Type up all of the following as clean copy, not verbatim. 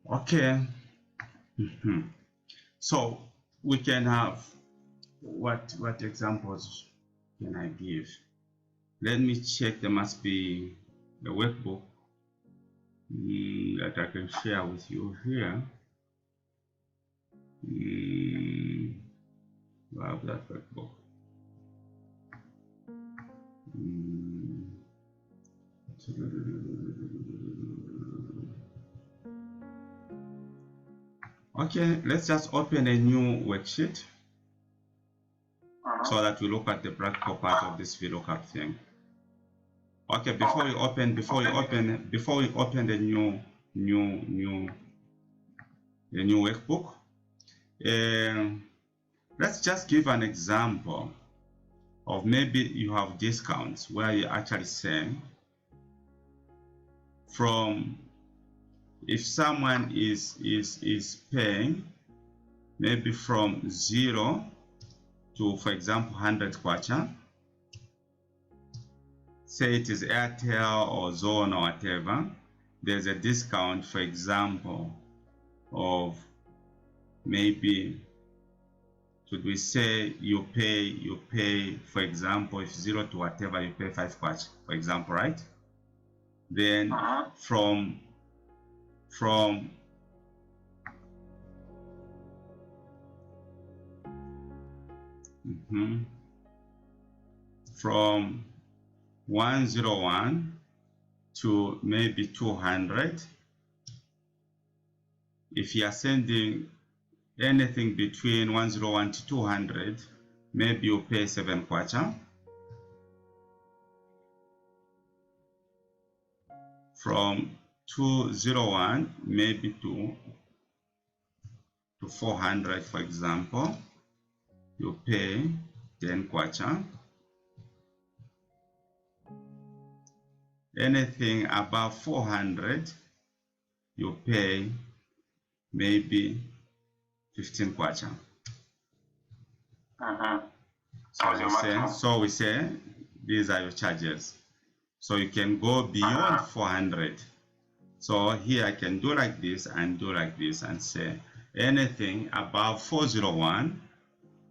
Okay. So we can have what examples can I give? Let me check. There must be the workbook that I can share with you here. We have that workbook. Okay, let's just open a new worksheet so that we look at the practical part of this VLOOKUP thing. Okay, before we open the new workbook, let's just give an example of maybe you have discounts where you actually say from if someone is paying maybe from 0 to, for example, 100 kwacha, say it is Airtel or Zone or whatever, there's a discount, for example, of maybe, should we say you pay, for example, if 0 to whatever, you pay 5 kwacha, for example, right? Then from from 101 to maybe 200, if you are sending anything between 101 to 200, maybe you pay 7 kwacha. From 201 maybe to 400, for example, you pay 10 kwacha. Anything above 400, you pay maybe 15 kwacha. So we say these are your charges. So you can go beyond 400. So here I can do like this and do like this and say anything above 401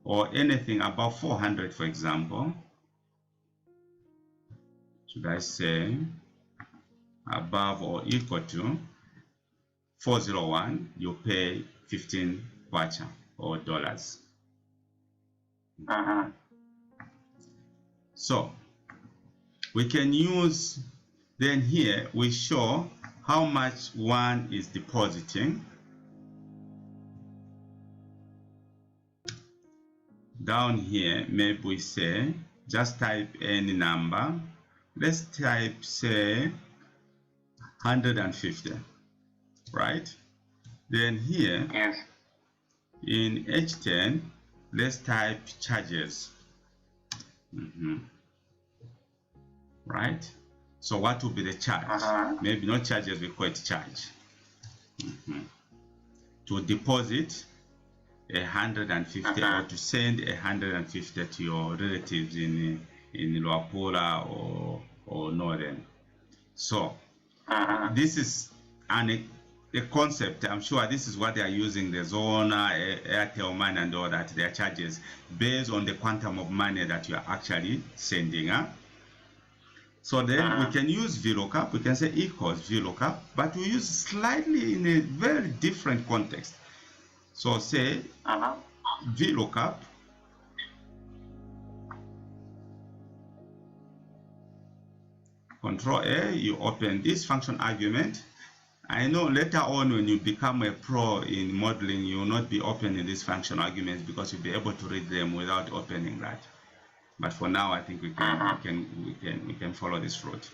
or anything above 400, for example. Should I say above or equal to 401, you pay 15 kwacha or dollars. So we can use, then here we show how much one is depositing. Down here, maybe we say, just type any number. Let's type, say, 150, right? Then here, in H10, let's type charges. Right? So what will be the charge? Maybe not charges, we call it charge. To deposit 150 or to send 150 to your relatives in Luapula or Northern. So this is a concept. I'm sure this is what they are using, the Zone, Airtel money and all that, their charges based on the quantum of money that you are actually sending. So then we can use VLOOKUP, we can say equals VLOOKUP, but we use slightly in a very different context. So say VLOOKUP Control A, you open this function argument. I know later on when you become a pro in modeling, you will not be opening these function arguments because you'll be able to read them without opening that. But for now, I think we can follow this route.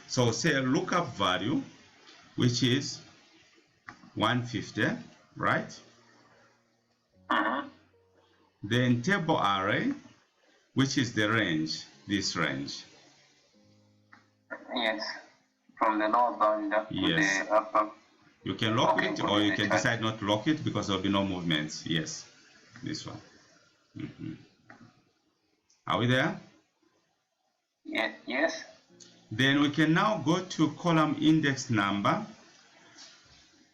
So say lookup value, which is 150, right? Then table array, which is the range, this range. Yes, from the lower bound up to the upper. You can lock it, or you can decide not to lock it because there will be no movements. Yes, this one. Are we there? Yes. Then we can now go to column index number.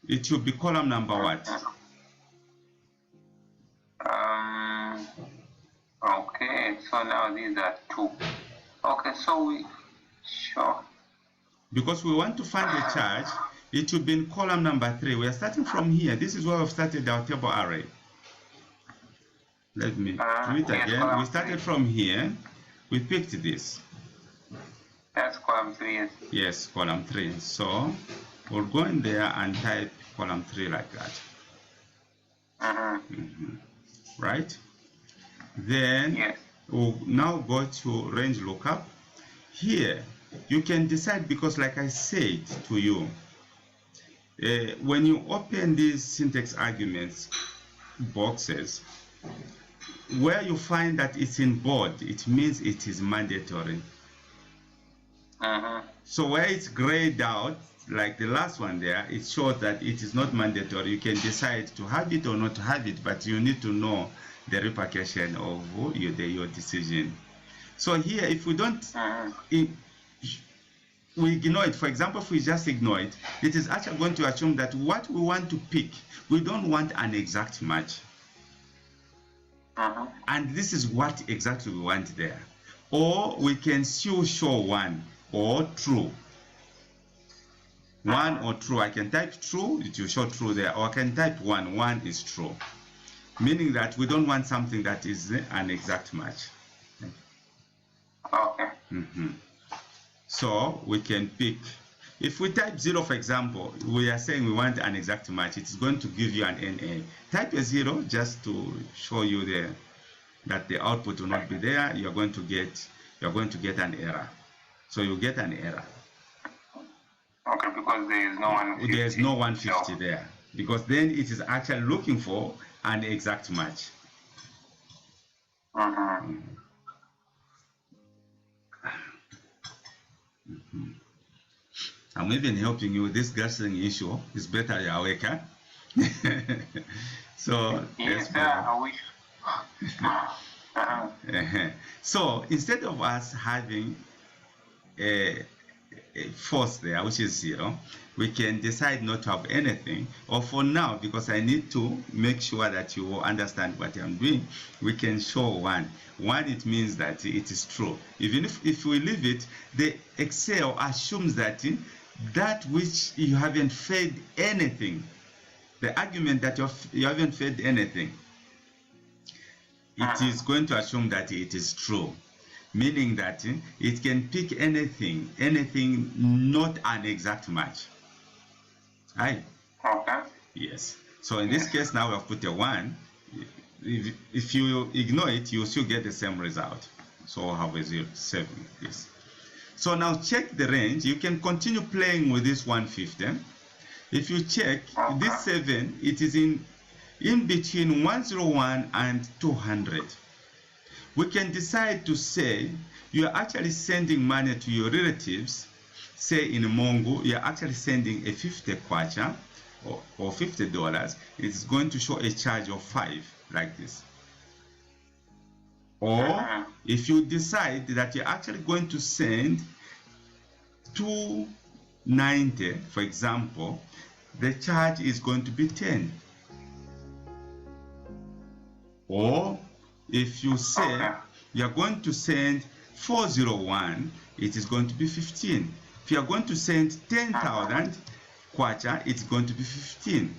It should be column number what? Okay, so now these are 2. Okay, so we, sure. Because we want to find the charge, it should be in column number 3. We are starting from here. This is where we've started our table array. Let me do it again. We started from here. We picked this. That's column 3. Yes. Yes, column 3. So we'll go in there and type column 3 like that. Right? Then yes. We'll now go to range lookup. Here you can decide, because like I said to you, when you open these syntax arguments boxes, where you find that it's in bold, it means it is mandatory. So where it's grayed out, like the last one there, it shows that it is not mandatory. You can decide to have it or not to have it, but you need to know the repercussion of your decision. So here, if we don't, we ignore it. For example, if we just ignore it, it is actually going to assume that what we want to pick, we don't want an exact match. And this is what exactly we want there. Or we can still show 1 or true. 1 or true. I can type true, it will show true there. Or I can type 1, 1 is true. Meaning that we don't want something that is an exact match. Okay. So we can pick. If we type 0, for example, we are saying we want an exact match. It is going to give you an NA. Type a 0 just to show you that the output will not be there. You're going to get an error. So you get an error. Okay, because there is no 150. There is no 150 there, because then it is actually looking for an exact match. I'm even helping you with this guessing issue. It's better you're awake, huh? So yes, I wish. So instead of us having a false there, which is 0, we can decide not to have anything, or for now, because I need to make sure that you will understand what I'm doing, we can show 1. 1, it means that it is true. Even if we leave it, the Excel assumes that that which you haven't fed anything, the argument that you haven't fed anything, it is going to assume that it is true. Meaning that it can pick anything not an exact match. Right? Okay. Yes. So in this case, now we have put a 1. If you ignore it, you still get the same result. So we'll have a 0, 7. Yes. So now check the range. You can continue playing with this 150. If you check this 7, it is in between 101 and 200. We can decide to say you are actually sending money to your relatives. Say in Mongo, you are actually sending a 50 kwacha or $50. It's going to show a charge of 5 like this. Or if you decide that you're actually going to send 290, for example, the charge is going to be 10. Or if you say you're going to send 401, it is going to be 15. If you are going to send 10,000 kwacha, it's going to be 15.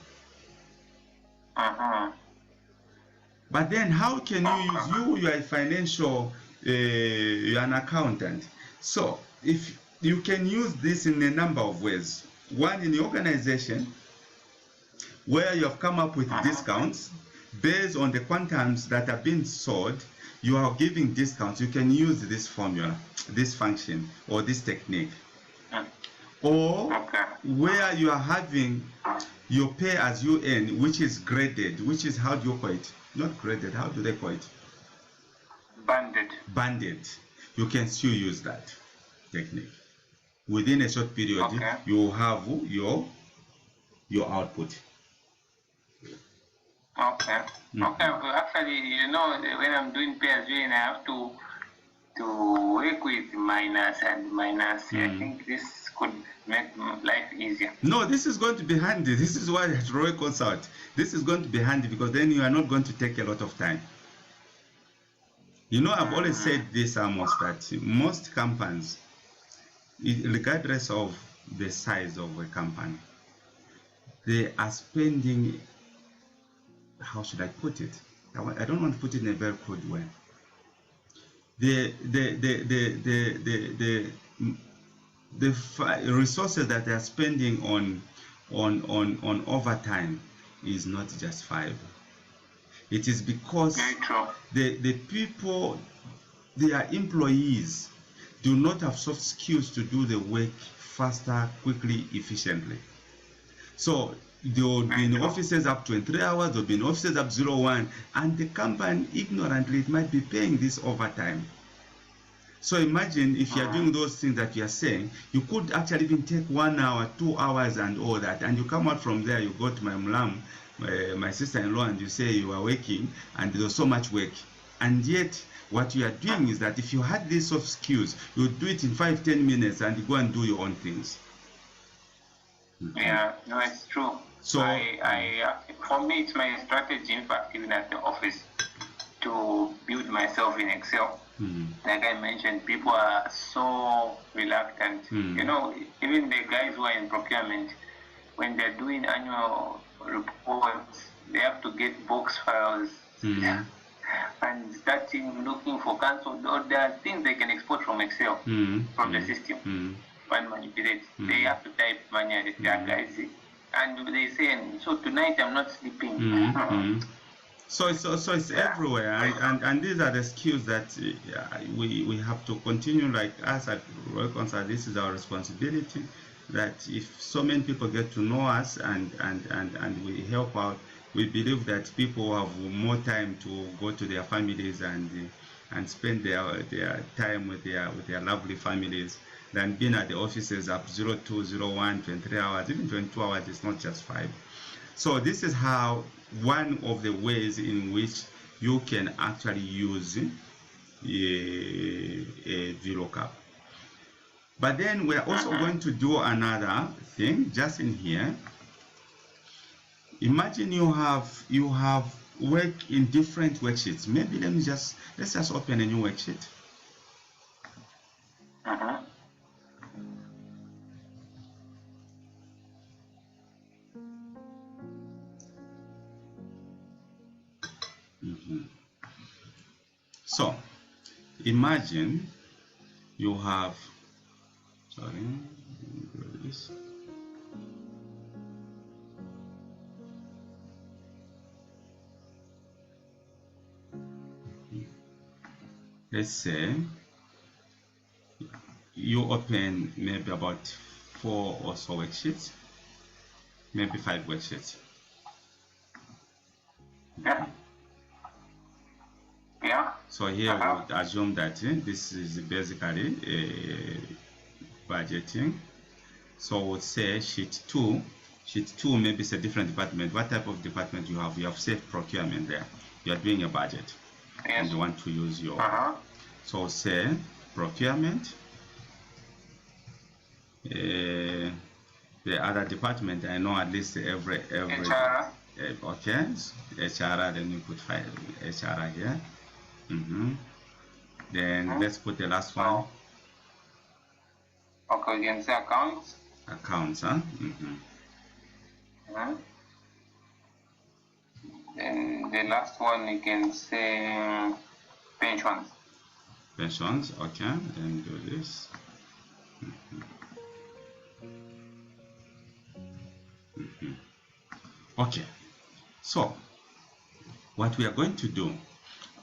But then how can you use, you are a financial, you're an accountant. So if you can use this in a number of ways. One, in the organization, where you have come up with discounts based on the quantums that have been sold, you are giving discounts. You can use this formula, this function, or this technique. Or where you are having your pay as you earn, which is graded, which is, how do you call it? Not graded, how do they call it? Banded. Banded. You can still use that technique. Within a short period, you will have your output. Okay. Okay. Actually, you know, when I'm doing pay as you earn, I have to work with minus and minus. I think this could make life easier. No, this is going to be handy. This is why at ROI-Consult, this is going to be handy because then you are not going to take a lot of time. You know, I've always said this, Amos, that most companies, regardless of the size of a company, they are spending, how should I put it? I don't want to put it in a very crude way. The resources that they are spending on overtime is not justifiable. It is because the people, their employees, do not have soft skills to do the work faster, quickly, efficiently. So they will be in offices up 23 hours, they'll be in offices up 01, and the company ignorantly it might be paying this overtime. So imagine if you're doing those things that you're saying, you could actually even take 1 hour, 2 hours and all that, and you come out from there, you go to my mlam, my sister-in-law, and you say you are working and there's so much work. And yet what you are doing is that if you had these soft skills, you would do it in 5-10 minutes and you go and do your own things. Yeah, no, it's true. So for me, it's my strategy, in fact, even at the office, to build myself in Excel. Like I mentioned, people are so reluctant. You know, even the guys who are in procurement, when they're doing annual reports, they have to get box files and starting looking for cancel. Or there are things they can export from Excel, from the system, and manipulate. They have to type manually. Guys, and they say, so tonight I'm not sleeping. So it's everywhere, and these are the skills that we have to continue. Like us at ROI-Consult, this is our responsibility. That if so many people get to know us and we help out, we believe that people have more time to go to their families and spend their time with their lovely families than being at the offices up 02, 01, 23 hours, even 22 hours. It's not just 5. So this is how one of the ways in which you can actually use a Vlookup. But then we're also going to do another thing just in here. Imagine you have work in different worksheets. Maybe let's just open a new worksheet. So imagine you have, let's say you open maybe about 4 or so worksheets, maybe 5 worksheets. So here we would assume that this is basically budgeting. So we'll say sheet 2. Sheet 2 maybe it's a different department. What type of department you have? You have safe procurement there. You are doing a budget and you want to use your so say procurement. The other department, I know at least every HR. Okay, HR, then you put HR here. Then let's put the last one. Okay, you can say accounts. Accounts, huh? Then the last one you can say pensions. Pensions, okay. Then do this. Okay. So what we are going to do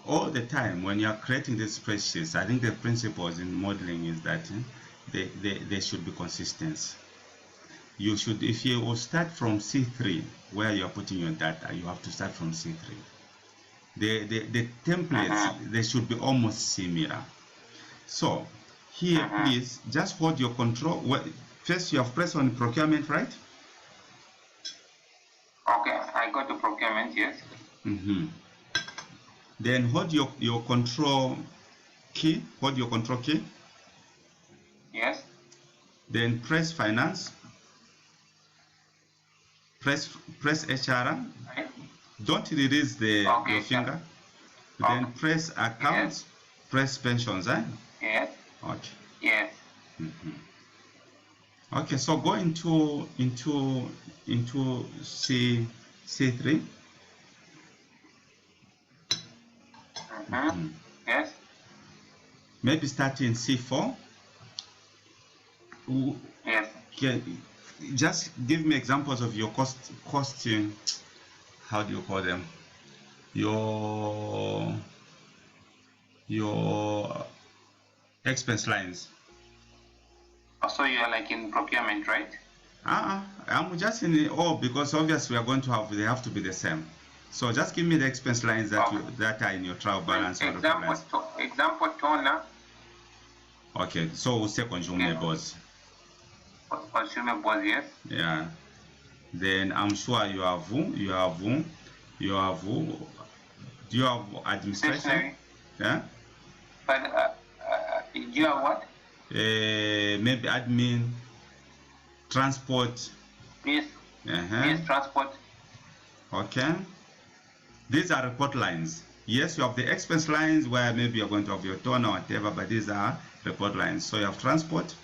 all the time when you are creating these spreadsheets, I think the principles in modeling is that they should be consistent. You should, if you will start from C3 where you are putting your data, you have to start from C3. The templates, they should be almost similar. So here, please just hold your control. First, you have pressed on procurement, right? Okay, I got the procurement, yes. Then hold your control key. Hold your control key. Yes. Then press finance. Press HR. Don't release your finger. Then press accounts. Yes. Press pensions. Yes. Okay. Yes. Okay. So go into C3. Yes. Maybe start in C4. Yes. Okay. Just give me examples of your cost. How do you call them? Your expense lines. So you are like in procurement, right? I'm just in because obviously we are going to they have to be the same. So just give me the expense lines that are in your trial balance. Example toner. Okay, so we'll say consumables. Consumables, yes. Yeah. Then I'm sure you have do you have administration? Stationary. Yeah. But do you have what? Maybe admin, transport. Yes. Yes, transport. Okay. These are report lines. Yes, you have the expense lines where maybe you're going to have your tone or whatever, but these are report lines. So you have transport.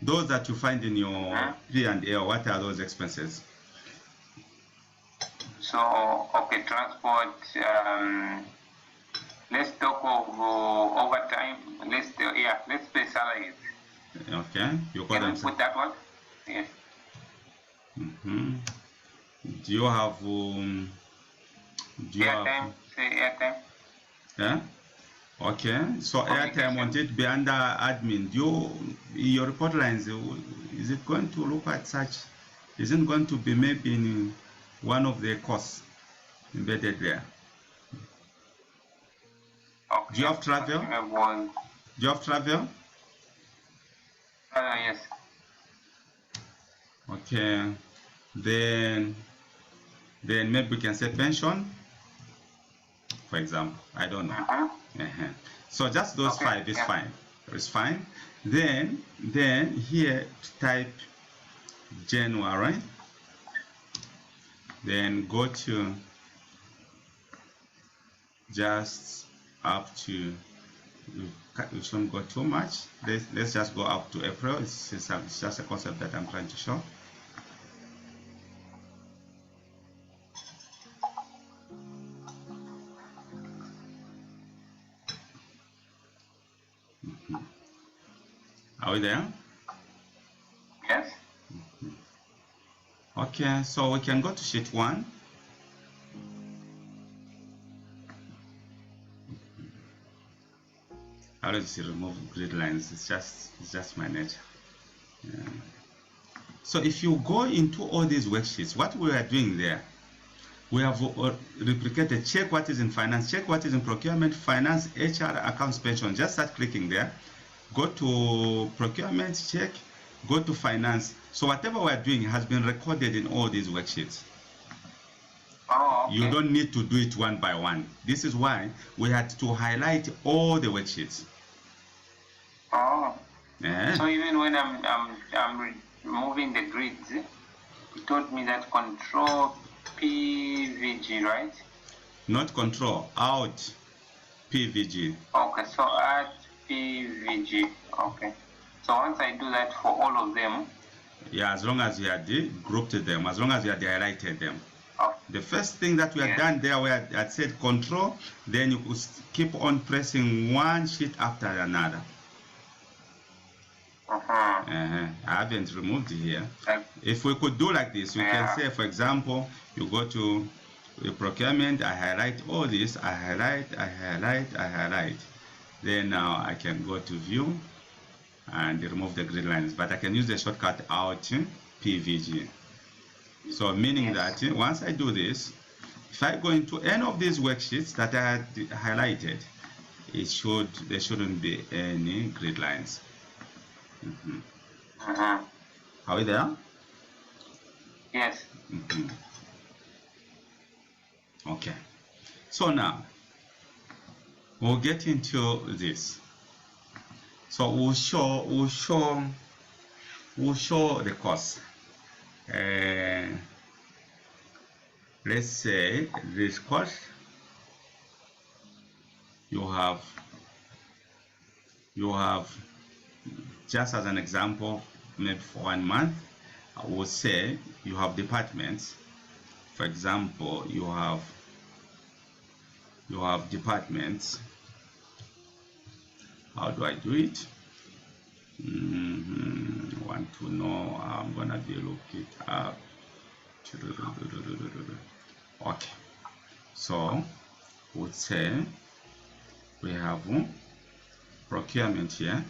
Those that you find in your P&L, what are those expenses? So, okay, transport. Let's talk of overtime. Let's pay salaries. Okay, you call them. Can we put that one? Yes. Do you have airtime? Say airtime. Yeah. Okay. So airtime, won't it be under admin? Your report lines, is it going to look at such? Isn't going to be maybe in one of the costs embedded there? Okay. Do you have travel? Do you have travel? Yes. Okay. Then maybe we can say pension, for example. I don't know. So just those 5 is fine. It's fine. Then here type January. Then go to just up to. We shouldn't go too much. Let's just go up to April. It's just a concept that I'm trying to show. Are we there? Yes. Okay, so we can go to sheet 1. I always remove grid lines. It's just my nature. Yeah. So if you go into all these worksheets, what we are doing there, we have replicated. Check what is in finance, check what is in procurement, finance, HR, accounts, pension. Just start clicking there. Go to procurement, check, go to finance. So whatever we're doing has been recorded in all these worksheets. Oh, okay. You don't need to do it one by one. This is why we had to highlight all the worksheets. Oh. Yeah. So even when I'm removing the grids, it told me that control PVG, right? Not control, out PVG. Okay, so add PVG. Okay. So once I do that for all of them. Yeah, as long as you had grouped them, as long as you had highlighted them. Oh. The first thing that we had done there, we had said control, then you could keep on pressing one sheet after another. I haven't removed it here. If we could do like this, we can say, for example, you go to the procurement, I highlight all this, I highlight. Then now I can go to view and remove the grid lines, but I can use the shortcut out PVG. So meaning that once I do this, if I go into any of these worksheets that I had highlighted, there shouldn't be any grid lines. Are we there? Yes. Okay. So now we'll get into this. So we'll show we'll show the cost. Let's say this cost, you have just as an example, maybe for 1 month, I would say you have departments. For example, you have departments. How do I do it? Want to know? I'm gonna look it up. Okay, so we'll say we have procurement here.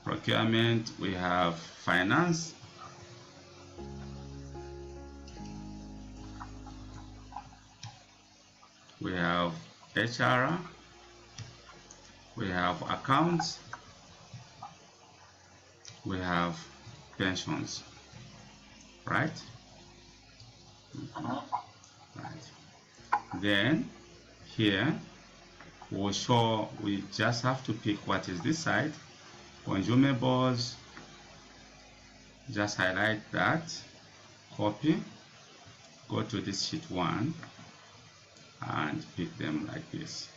Procurement, we have finance, we have HR, we have accounts, we have pensions, right? Right. Then here we'll show, we just have to pick what is this side, consumables, just highlight that, copy, go to this sheet 1 and pick them like this.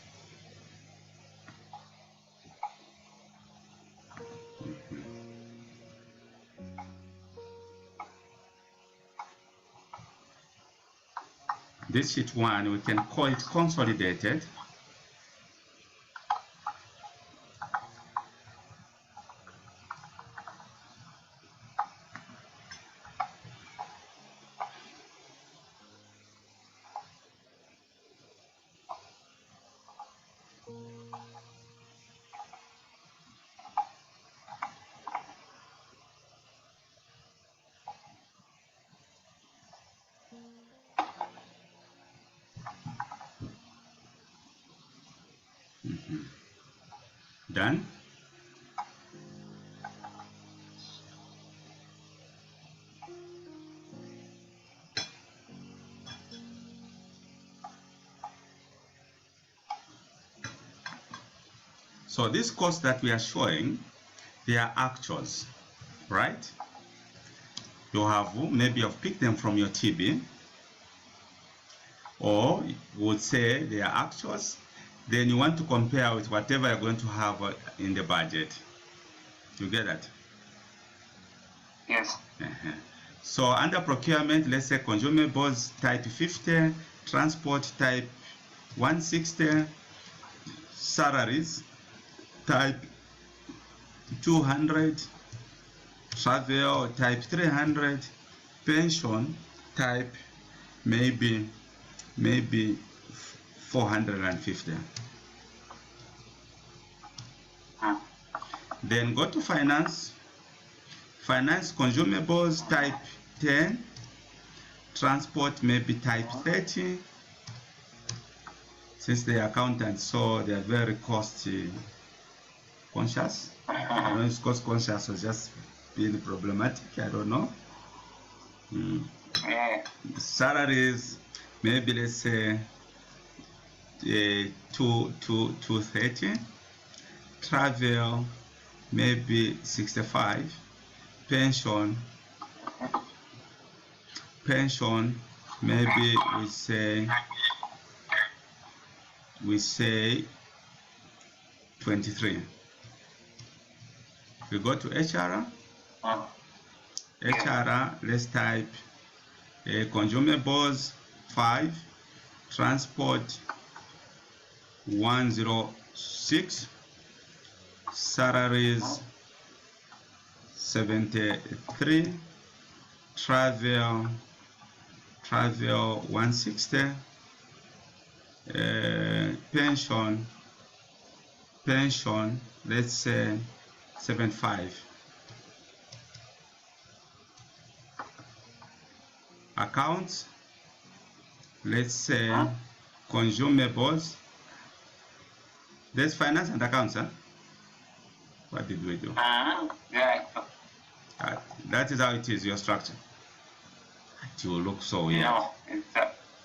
This sheet 1, we can call it consolidated. Done. So these costs that we are showing, they are actuals, right? You have, maybe you've picked them from your TB, or you would say they are actuals. Then you want to compare with whatever you're going to have in the budget. You get that? Yes. So under procurement, let's say consumables type 50, transport type 160, salaries type 200, travel type 300, pension type maybe 450. Then go to finance. Finance consumables type 10, transport maybe type 30. Since they are accountants, so they are very cost conscious. I don't know if cost conscious or just being problematic, I don't know. Salaries, maybe let's say 230. Travel, maybe 65. Pension, maybe we say 23. We go to HR. Let's type consumables 5, transport 106, salaries 73, travel 160, pension let's say 75. Accounts, let's say consumables. There's finance and accounts, huh? What did we do? Yeah. That is how it is, your structure. It will look so weird. No, it's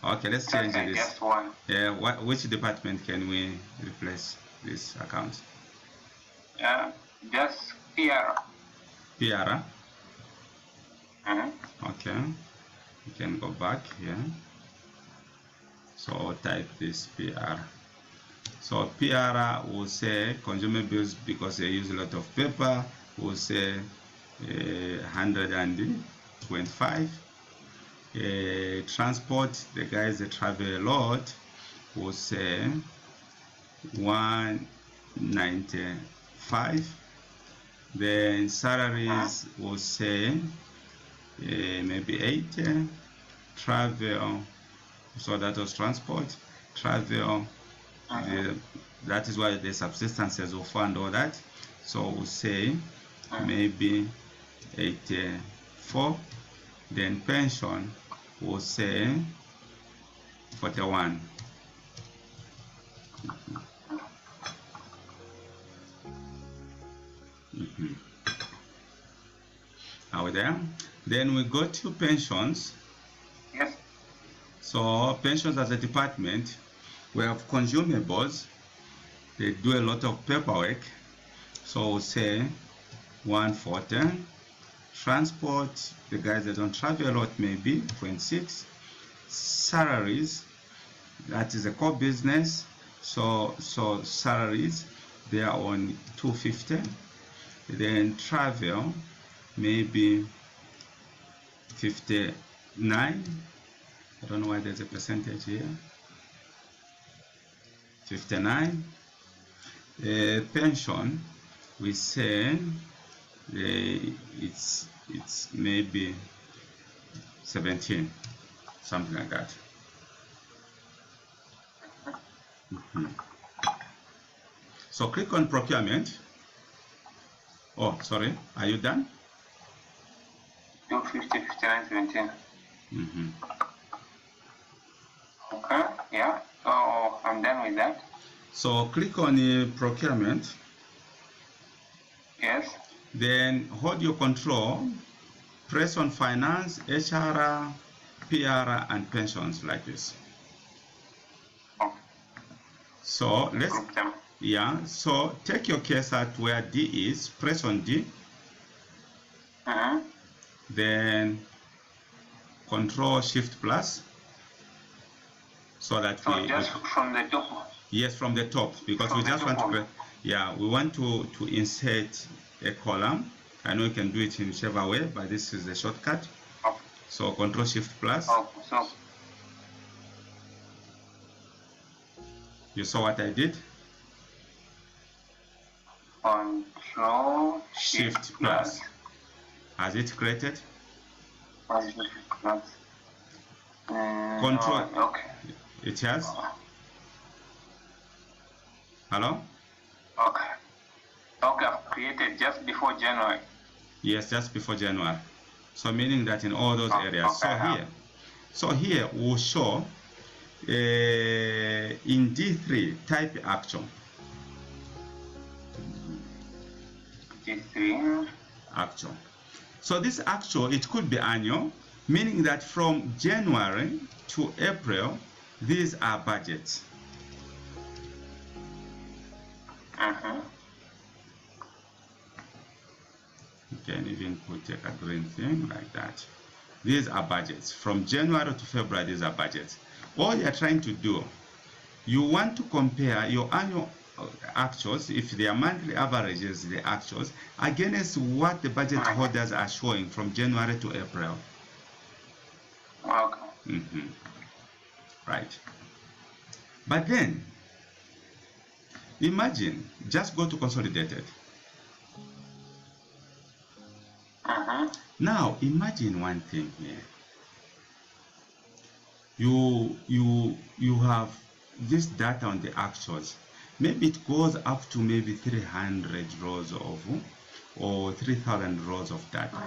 okay, let's change this. Just one. Yeah, which department can we replace this account? Just PR. PR. Okay, you can go back here. So type this PR. So PR will say consumer bills because they use a lot of paper. Will say 125. Transport, the guys that travel a lot, will say 195. Then salaries will say maybe 80. Travel, so that was transport. Travel, that is why the subsistences will fund all that. So we'll say maybe 84. Then pension will say 41. Are we there? Then we go to pensions. Yes. So pensions as a department, we have consumables. They do a lot of paperwork. So we'll say 140. Transport, the guys that don't travel a lot, maybe 0.6. Salaries, that is a core business. So salaries, they are on 250. Then travel, maybe 59. I don't know why there's a percentage here. 59. Pension, we say it's maybe 17, something like that. So click on procurement. Oh, sorry, are you done? 250, 59, 17. Okay, yeah, so I'm done with that. So click on procurement. Yes. Then hold your control, press on finance, HR, PR, and pensions like this. Oh. So let's, so take your cursor to where D is, press on D. Then Control Shift Plus, so that we just from the top. Yes, from the top, because from we just want to, we want to insert a column. I know you can do it in whichever way, but this is the shortcut. So Control Shift Plus. You saw what I did? Control Shift Plus. Has it created? Control. Okay. It has. Hello? Okay. Okay, I've created just before January. Yes, just before January. So meaning that in all those areas. So here we'll show in D3 type action. D3 action. So this action, it could be annual, meaning that from January to April, these are budgets. You can even put a green thing like that. These are budgets. From January to February, these are budgets. All you're trying to do, you want to compare your annual actuals, if their monthly average is the actuals, against what the budget holders are showing from January to April. Right. But then, imagine, just go to consolidated. Now, imagine one thing here. You have this data on the actuals. Maybe it goes up to maybe 300 rows of, or 3,000 rows of data.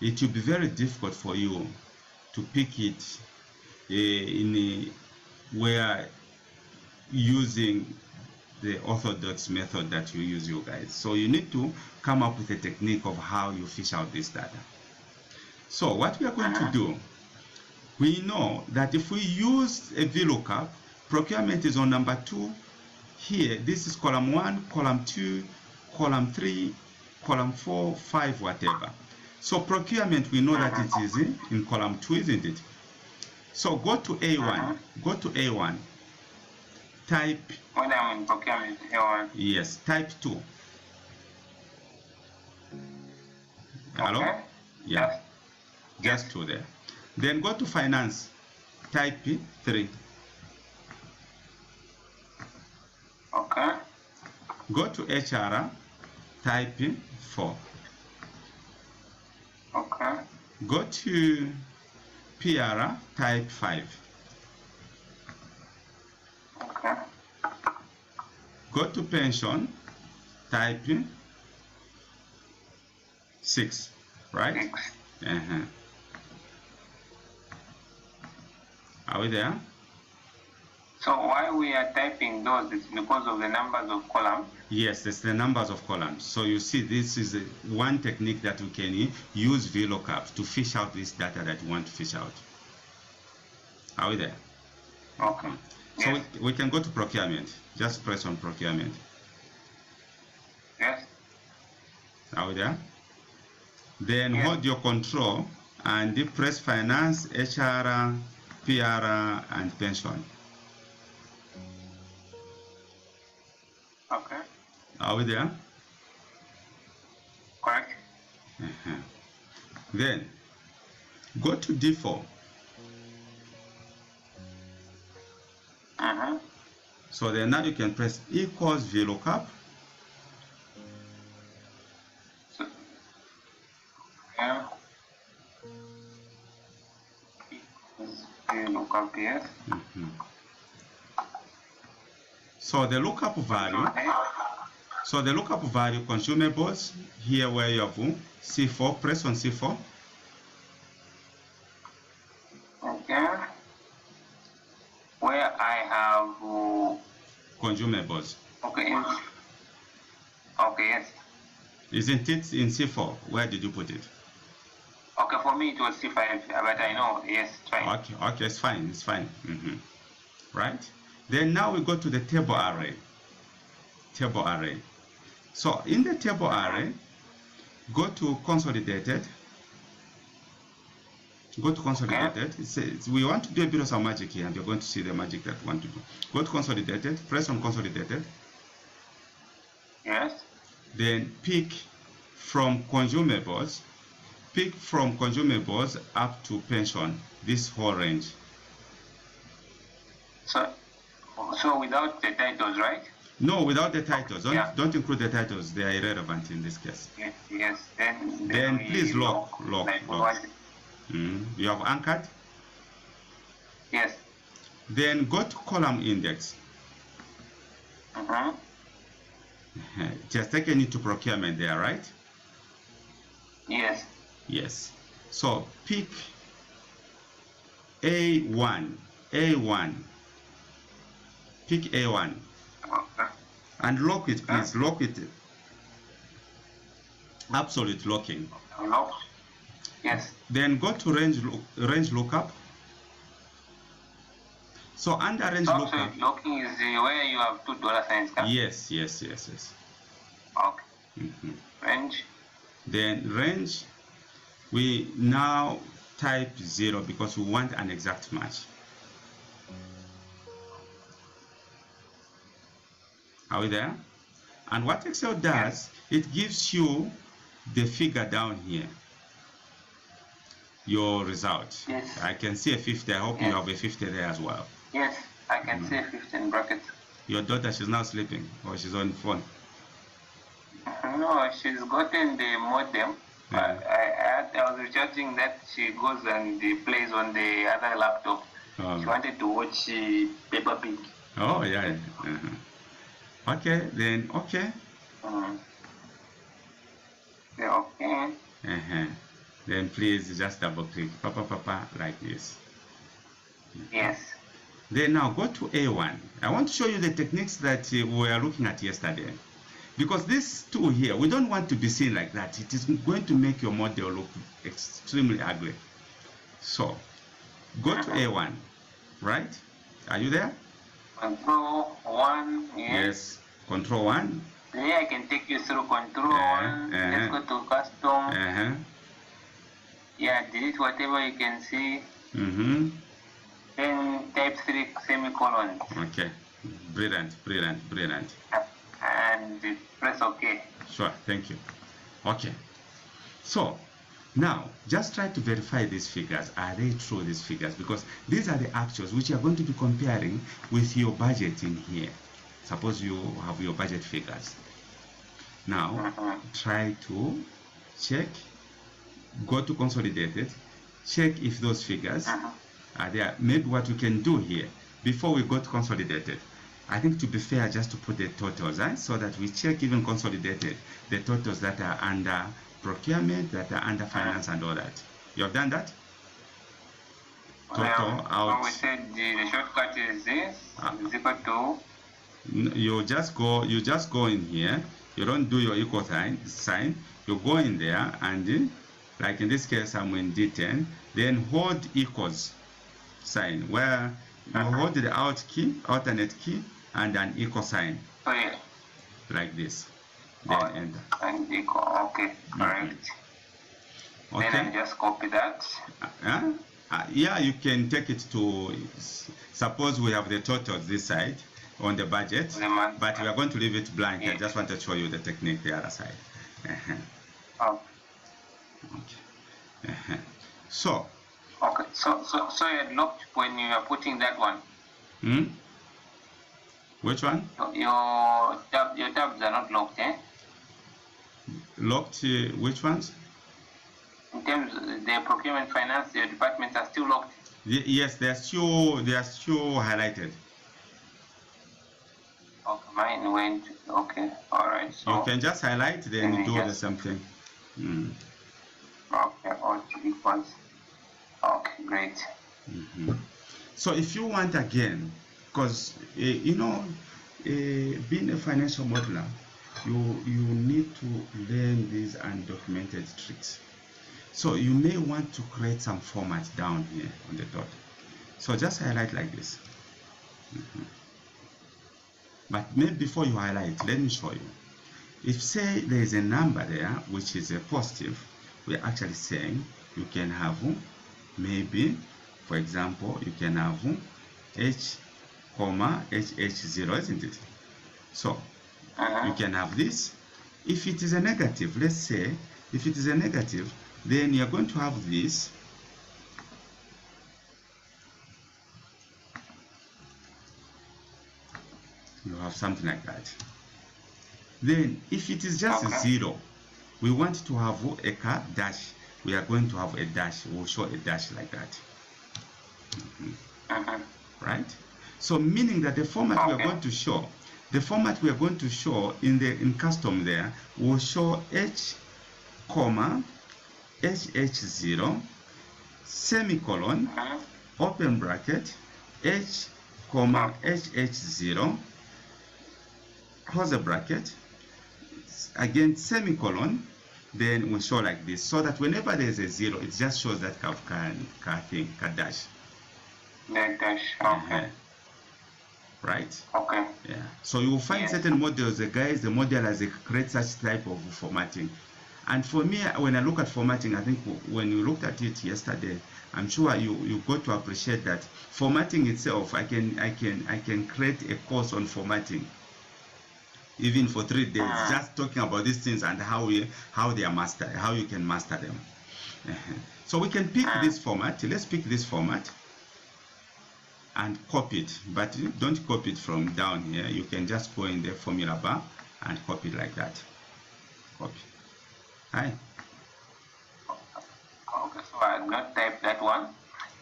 It will be very difficult for you to pick it where using the orthodox method that you use, you guys. So you need to come up with a technique of how you fish out this data. So what we are going to do, we know that if we use a VLOOKUP, procurement is on number 2 here. This is column 1, column 2, column 3, column 4, 5, whatever. So procurement, we know that it is in column 2, isn't it? So go to A1. Go to A1. Type. When I'm in procurement, A1. Yes, type 2. Hello? Okay. Yeah. Just 2 there. Then go to finance. Type 3. Okay. Go to HR. Type 4. Okay. Go to PR. Type 5. Okay. Go to pension. Type 6. Right? 6. Are we there? So why we are typing those is because of the numbers of columns? Yes, it's the numbers of columns. So you see, this is one technique that we can use VLOOKUP to fish out this data that you want to fish out. Are we there? Okay. So yes. we can go to procurement. Just press on procurement. Yes. Are we there? Then yes. hold your control and press finance, HR, PR, and pension. Okay. Are we there? Correct. Then go to D4. So then now you can press equals VLOOKUP. So, yeah. VLOOKUp, yes. So the lookup value. So the lookup value consumables here where you have C4. Press on C4. Okay. Where I have consumables. Okay. Okay. Yes. Isn't it in C4? Where did you put it? Okay, for me it was C5, but I know, yes, it's fine. Okay, it's fine, it's fine. Right? Then now we go to the table array. Table array. So in the table array, go to consolidated. Go to consolidated. Okay. It says we want to do a bit of some magic here, and you're going to see the magic that we want to do. Go to consolidated, press on consolidated. Yes. Then pick from consumables. Pick from consumables up to pension, this whole range. So without the titles, right? No, without the titles. Don't include the titles. They are irrelevant in this case. Yes. Then please lock. You have anchored? Yes. Then go to column index. Just taking it to procurement there, right? Yes. Yes. So pick A1. Pick A1. Okay. And lock it, please. Lock it. Absolute locking. Lock. Yes. Then go to range lookup. So under range lookup. So locking is where you have $2 signs. Yes. Okay. Range. Then range, we now type 0 because we want an exact match. Are we there? And what Excel does, it gives you the figure down here. Your result. Yes. I can see a 50. I hope you have a 50 there as well. Yes, I can see a 50 in brackets. Your daughter, she's now sleeping or she's on phone? No, she's gotten the modem. I was recharging that. She goes and plays on the other laptop. She wanted to watch Peppa Pig. Oh, yeah. Okay, then, okay. Yeah, okay. Then please just double click, papa, like this. Yes. Then now go to A1. I want to show you the techniques that we were looking at yesterday. Because this two here, we don't want to be seen like that. It is going to make your model look extremely ugly. So go to A1, right? Are you there? Control 1, yes. Control 1. Here I can take you through control 1. Let's go to custom. Yeah, delete whatever you can see. Then type 3 semicolons. Okay. Brilliant, brilliant, brilliant. And press OK. Sure, thank you. Okay. So now just try to verify these figures. Are they true, these figures? Because these are the actuals which you are going to be comparing with your budget in here. Suppose you have your budget figures. Now try to check, go to consolidated, check if those figures are there. Maybe what we can do here, before we go to consolidated, I think to be fair, just to put the totals, so that we check even consolidated, the totals that are under procurement, that are under finance and all that. You have done that? Total out. We said the shortcut is this, is equal to. You just go in here. You don't do your equal sign. You go in there and like in this case I'm in D10, then hold equals sign where you hold the out key, alternate key, and an equal sign. Like this. Then enter. And equal, okay, correct. Okay. Then I just copy that. Yeah, you can take it to, suppose we have the totals this side on the budget, but we are going to leave it blank. I just want to show you the technique the other side. Okay. So. Okay. So you're locked when you are putting that one. Which one? Your tabs are not locked, eh? Locked? Which ones? In terms of the procurement, finance, your departments are still locked. Yes, they are still highlighted. Okay, mine went. Okay, all right. So you can just highlight, then do the same thing. Okay, all equals. Okay, great. So if you want again, because being a financial modeler, you need to learn these undocumented tricks. So you may want to create some format down here on the dot. So just highlight like this. But maybe before you highlight, let me show you. If say there is a number there which is a positive, we're actually saying you can have maybe, for example, you can have H, HH0, isn't it? So you can have this. If it is a negative, let's say, if it is a negative, then you're going to have this. You have something like that. Then if it is just 0, we want to have a dash. We are going to have a dash. We'll show a dash like that. Right? So meaning that the format we are going to show, in custom there, will show H, HH0, semicolon, open bracket, H, HH0, close the bracket, again semicolon, then we show like this, so that whenever there is a 0, it just shows that dash. That dash, okay. Right? Okay. Yeah. So you will find certain models, the modelers create such type of formatting. And for me, when I look at formatting, I think when you looked at it yesterday, I'm sure you got to appreciate that formatting itself. I can create a course on formatting, even for 3 days, just talking about these things and how they are mastered, how you can master them. So we can pick this format. Let's pick this format and copy it, but don't copy it from down here. You can just go in the formula bar and copy it like that. Copy. Hi. Okay, so I have not typed that one.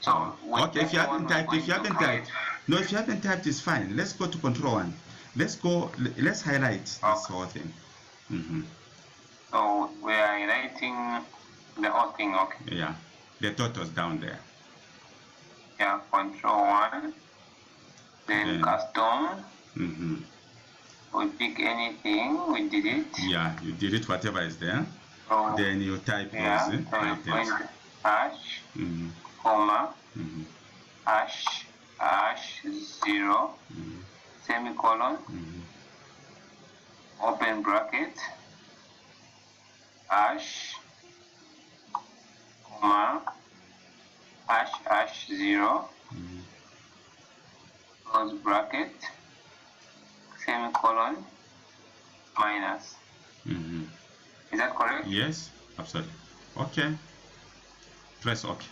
So okay, if you haven't typed, no, if you haven't typed, it's fine. Let's go to control 1. Let's highlight this whole thing. So we are highlighting the whole thing, okay? Yeah, the totals down there. Yeah, control 1, then custom. We pick anything, we delete. Yeah, you delete whatever is there. So, then you type those items. Hash, comma, hash, 0, semicolon, open bracket, hash, comma, hash, 0, close bracket, semicolon, minus. Is that correct? Yes, absolutely. Okay. Press OK.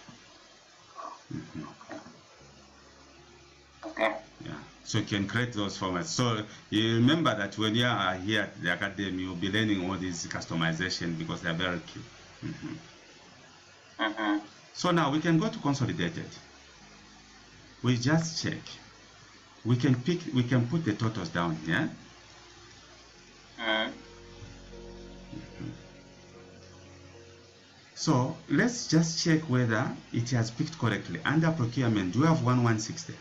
Okay. Yeah. So you can create those formats. So you remember that when you are here at the academy, you'll be learning all these customization because they're very key. So now we can go to consolidated. We just check. We can put the totals down here. So let's just check whether it has picked correctly. Under procurement, do you have 1160?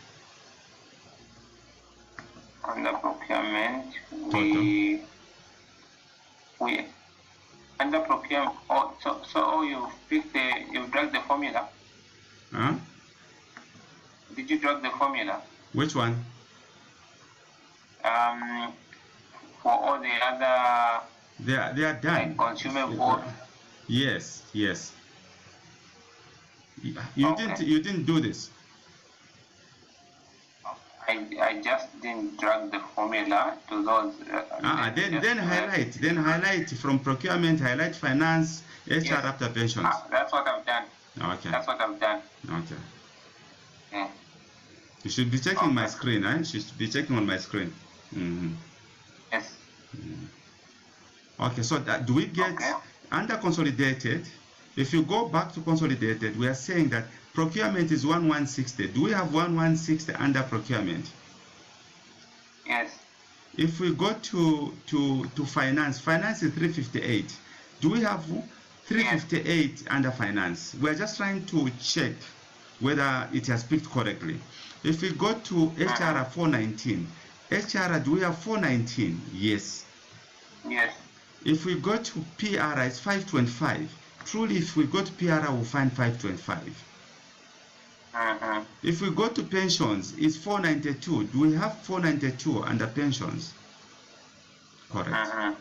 Under procurement, Total. we under procurement. So you've dragged the formula. Huh? Did you drag the formula? Which one? For all the other. They are done. Like consumable. Yes. You didn't do this. I just didn't drag the formula to those. Then highlight from procurement. Highlight finance, HR after pensions. That's what I've done. Okay. That's what I've done. Okay. Yeah. You should be checking my screen. You should be checking on my screen. Yes. Okay. So do we get under consolidated? If you go back to consolidated, we are saying that procurement is 1160. Do we have 1160 under procurement? Yes. If we go to finance is 358. Do we have 358 under finance? We are just trying to check whether it has picked correctly. If we go to HR 419, HR, do we have 419? Yes. Yes. If we go to PR, it's 525. Truly, if we go to PR, we'll find 525. If we go to pensions, it's 492. Do we have 492 under pensions? Correct.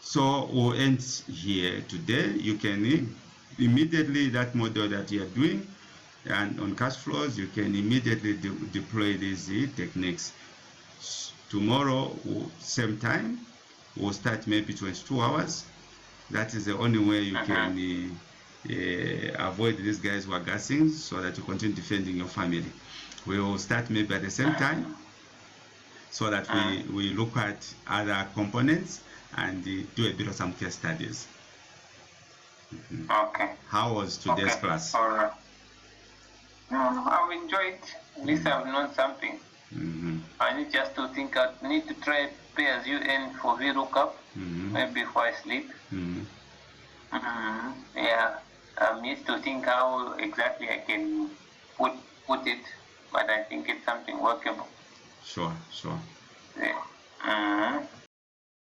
So we'll end here today. You can immediately, that model that you are doing, and on cash flows, you can immediately deploy these techniques. Tomorrow, same time, we'll start maybe 22 hours. That is the only way you can avoid these guys who are gassing, so that you continue defending your family. We will start maybe at the same time, so that we look at other components and do a bit of some case studies. Okay. How was today's class? All right. No, I've enjoyed. At least I've known something. I need just to think out. I need to try pay as you earn for Vlookup, maybe before I sleep. Yeah, I need to think how exactly I can put it, but I think it's something workable. Sure. Yeah.